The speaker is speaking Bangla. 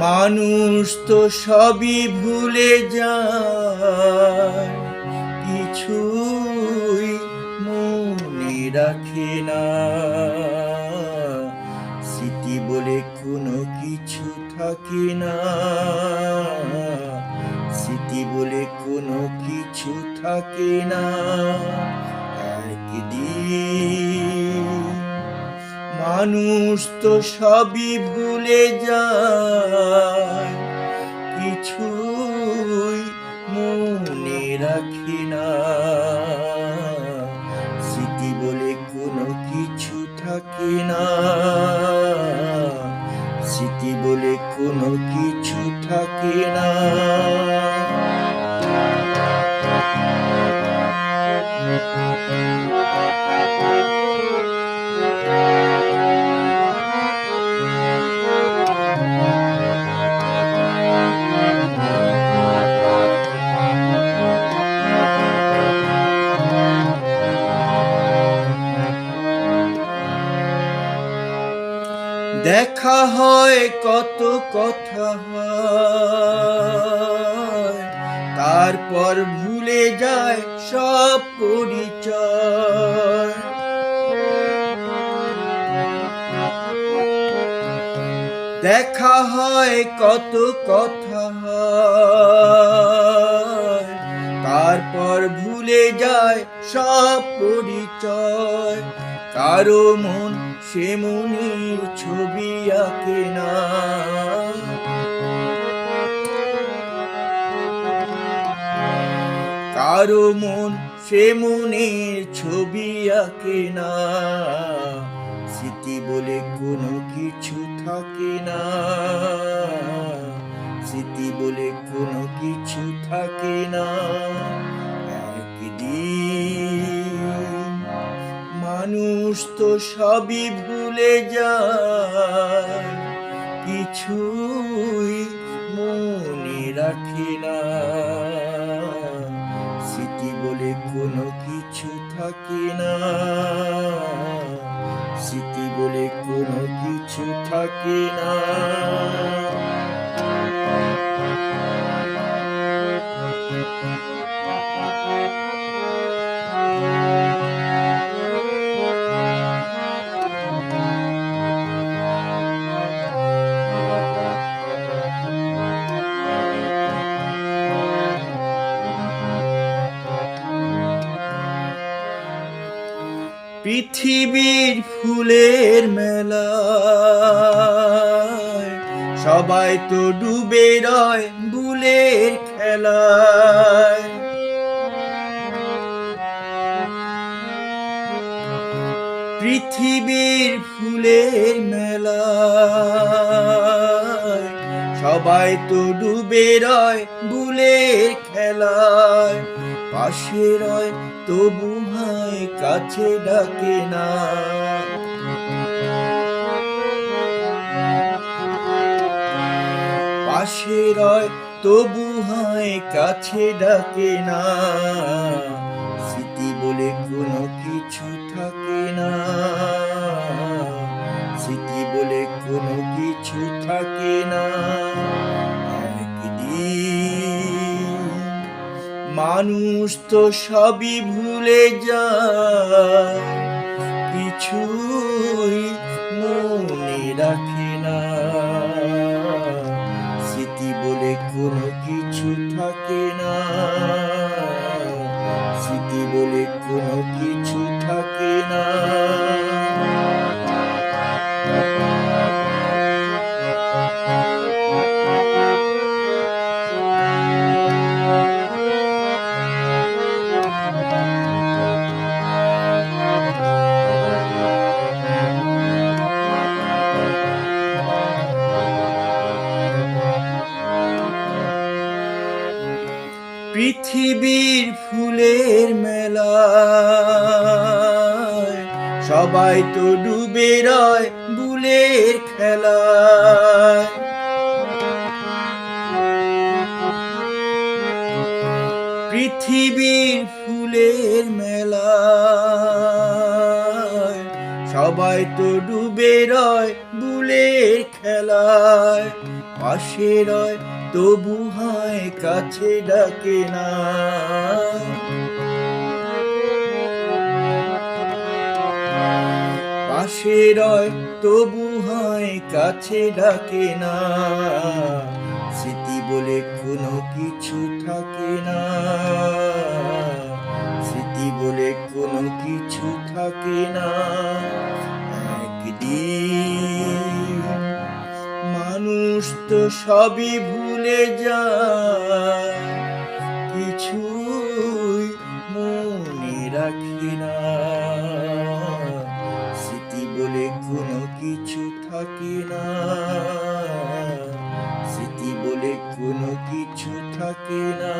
মানুষ তো সবই ভুলে যায়, কিছুই মনে রাখে না। স্মৃতি বলে কোনো কিছু থাকে না, স্মৃতি বলে কোনো কিছু থাকে না। একদিন মানুষ তো সবই ভুলে যায়, কিছুই মনে রাখে না। স্মৃতি বলে কোনো কিছু থাকে না, স্মৃতি বলে কোনো কিছু থাকে না। দেখা হয় কত কথা হয়, তারপর ভুলে যায় সব পরিচয়। দেখা হয় কত কথা হয়, তারপর ভুলে যায় সব পরিচয়। কারো মন সে মনির ছবি আঁকে না, কারো মন সে মনের ছবি আঁকে না। স্মৃতি বলে কোনো কিছু থাকে না, স্মৃতি বলে কোনো কিছু থাকে না। একদিন মানুষ তো সবই ভুলে যায়, কিছুই মনে রাখে না। স্মৃতি বলে কোনো কিছু থাকে না, স্মৃতি বলে কোনো কিছু থাকে না। পৃথিবীর ফুলের মেলায় সবাই তো ডুবে রয় বুলের খেলায়। পৃথিবীর ফুলের মেলায় সবাই তো ডুবে রয় বুলের খেলায়। পাশে রয় তবু হায় কাছে ডাকে না, পাশে রয় তবু হায় কাছে ডাকে না। স্মৃতি বলে কোনো কিছু থাকে না, স্মৃতি বলে কোনো কিছু থাকে না। একদিন মানুষ তো সবই ভুলে যায়, কিছুই মনে রাখে না। স্মৃতি বলে কোনো কিছু থাকে না, স্মৃতি বলে কোনো কিছু থাকে না। পৃথিবীর ফুলের মেলা সবাই তো ডুবে রয় ভুলের খেলায়। পৃথিবীর ফুলের মেলায় সবাই তো ডুবে রয় ভুলের খেলায়। পাশে রয় তবু হায় কাছে ডাকে না। পাশে রয় তবু হায় কাছে ডাকে না। স্মৃতি বলে কোনো কিছু থাকে না। স্মৃতি বলে কোনো কিছু থাকে না। একদিন মানুষ তো সবই ভুলে যায়, কিছুই মনে রাখে না। স্মৃতি বলে কোনো কিছু থাকে না। স্মৃতি বলে কোনো কিছু থাকে না।